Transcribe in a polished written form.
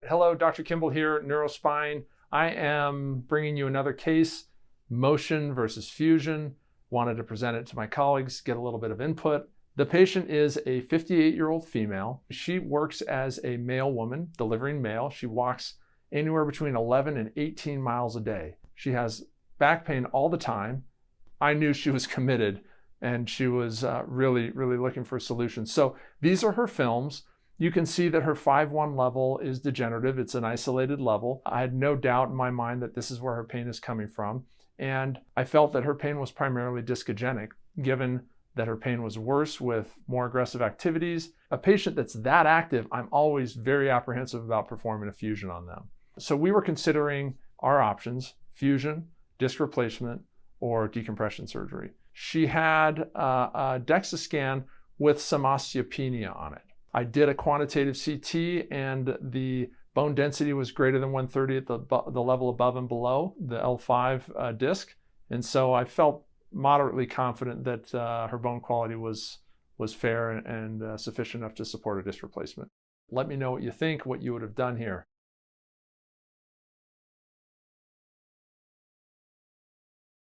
Hello, Dr. Kimball here, Neurospine. I am bringing you another case, motion versus fusion. Wanted to present it to my colleagues, get a little bit of input. The patient is a 58-year-old female. She works as a mailwoman, delivering mail. She walks anywhere between 11 and 18 miles a day. She has back pain all the time. I knew she was committed and she was really looking for a solution. So these are her films. You can see that her 5-1 level is degenerative. It's an isolated level. I had no doubt in my mind that this is where her pain is coming from. And I felt that her pain was primarily discogenic, given that her pain was worse with more aggressive activities. A patient that's that active, I'm always very apprehensive about performing a fusion on them. So we were considering our options: fusion, disc replacement, or decompression surgery. She had a DEXA scan with some osteopenia on it. I did a quantitative CT and the bone density was greater than 130 at the level above and below the L5 disc. And so I felt moderately confident that her bone quality was fair and sufficient enough to support a disc replacement. Let me know what you think, what you would have done here.